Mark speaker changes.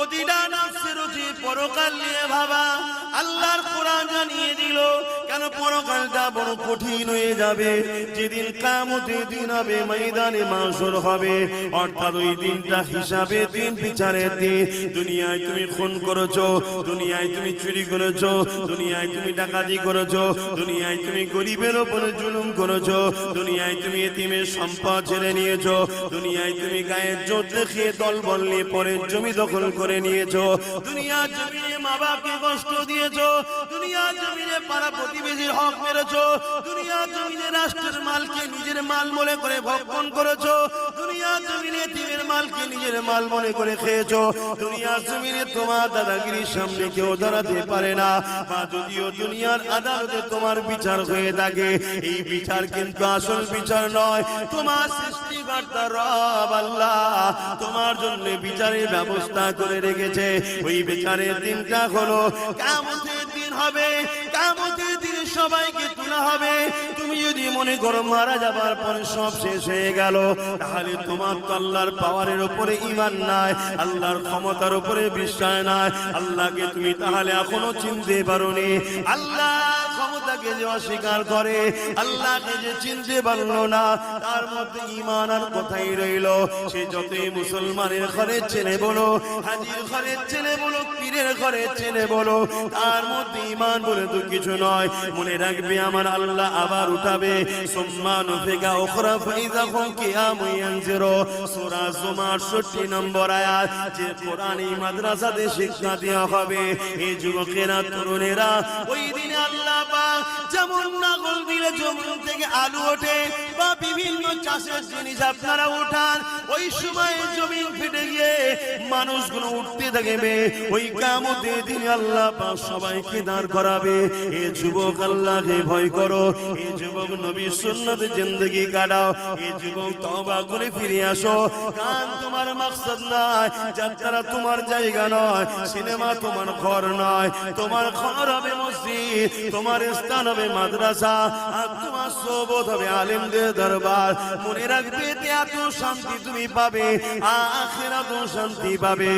Speaker 1: প্রতিটা নফসের যে পরকাল নিয়ে ভাবা। আল্লাহর কোরআন জানিয়ে দিল কেন পরকালটা বড় কঠিন হয়ে যাবে। যেদিন কিয়ামতের দিন হবে, ময়দানে মাহশর হবে, অর্থাৎ ওই দিনটা হিসাবে দিন, বিচারের দিন। দুনিয়ায় তুমি খুন করেছো, দুনিয়ায় তুমি চুরি করেছো, দুনিয়ায় তুমি ডাকাতি করেছো, দুনিয়ায় তুমি গরিবের উপরে জুলুম করেছো, দুনিয়ায় তুমি এতিমের সম্পদ ছেড়ে নিয়েছো, দুনিয়ায় তুমি গায়ের জোর দেখিয়ে দলবল নিয়ে পরের জমি দখল করে নিয়েছো, দুনিয়ার জমিনে মা বাপকে কষ্ট দিয়েছো, দুনিয়ার জমিনে পাড়া প্রতিবেশীর হক মেরেছো, দুনিয়ার জমিনে রাষ্ট্রের মালকে নিজের মাল মনে করে ভক্ষণ করেছো, দুনিয়ার জমিনে এতিমের মালকে নিজের মাল মনে করে খেয়েছো, দুনিয়ার জমিনে তোমার দাদাগিরির সামনে কেউ দাঁড়াতে পারে না। বা যদিও দুনিয়ার আদালতে তোমার বিচার হয়ে থাকে, এই বিচার কিন্তু আসল বিচার নয়। তোমার সৃষ্টিকর্তা রব আল্লাহ তোমার জন্য বিচারের ব্যবস্থা করে রেখেছে। ওই বিচারের দিনটা হলো কিয়ামতের দিন হবে। কিয়ামতের দিনে সবাইকে তোলা হবে। তুমি যদি মনে করো মারা যাবার পরে সব শেষ হয়ে গেল, তাহলে তোমার তো আল্লাহর পাওয়ারের উপরে ঈমান নাই, আল্লাহর ক্ষমতার উপরে বিশ্বাস নাই। আল্লাহকে তুমি তাহলে এখনো চিনতে পারোনি। আল্লাহ ক্ষমতাকে যে অস্বীকার করে, আল্লাহকে যে চিনতে পারলো না, তার মধ্যে ঈমান আর কোথায় রইল? সে যতই মুসলমানের ঘরের ছেলে বলো, হাজির ঘরের ছেলে বলো, পীরের ঘরের ছেলে বলো, তার মধ্যে ঈমান বলে তো কিছু নয়। মনে রাখবে আমার আল্লাহ আবার উঠাবে। সুম্মা নুফিকা উখরা ফাইযা হুম কিয়ামুন ইয়ানজিরু। সূরা জুমার 68 নম্বর আয়াত। যে কোরআনী মাদ্রাসাতে শিক্ষা দেওয়া হবে, এই যুবকেরা তরুণেরা ওই দিনে আল্লাহ পাক যেমন নাগল দিলে জমিন থেকে আলু ওঠে বা বিভিন্ন চাষের জিনিস আপনারা উঠান, ওই সময় জমিন ফেটে গিয়ে মানুষগুলো উঠতে থাকবে। ওই কিয়ামতের দিনে আল্লাহ পাক সবাইকে দাঁড় করাবে। এ যুবক আল্লাহকে ভয় করো, এ যুবক নবীর সুন্নতে জিন্দেগি কাটাও, এ যুবক তওবা করে ফিরে আসো। গান তোমার মাকসাদ নয়, যাত্রা তোমার জায়গা নয়, সিনেমা তোমার ঘর নয়। তোমার ঘর হবে মসজিদ, তোমার স্থান হবে মাদ্রাসা, আর তোমার সোবত হবে আলেমদের দরবার। মনে রাখবে এত শান্তি তুমি পাবে, আখিরাতেও শান্তি পাবে।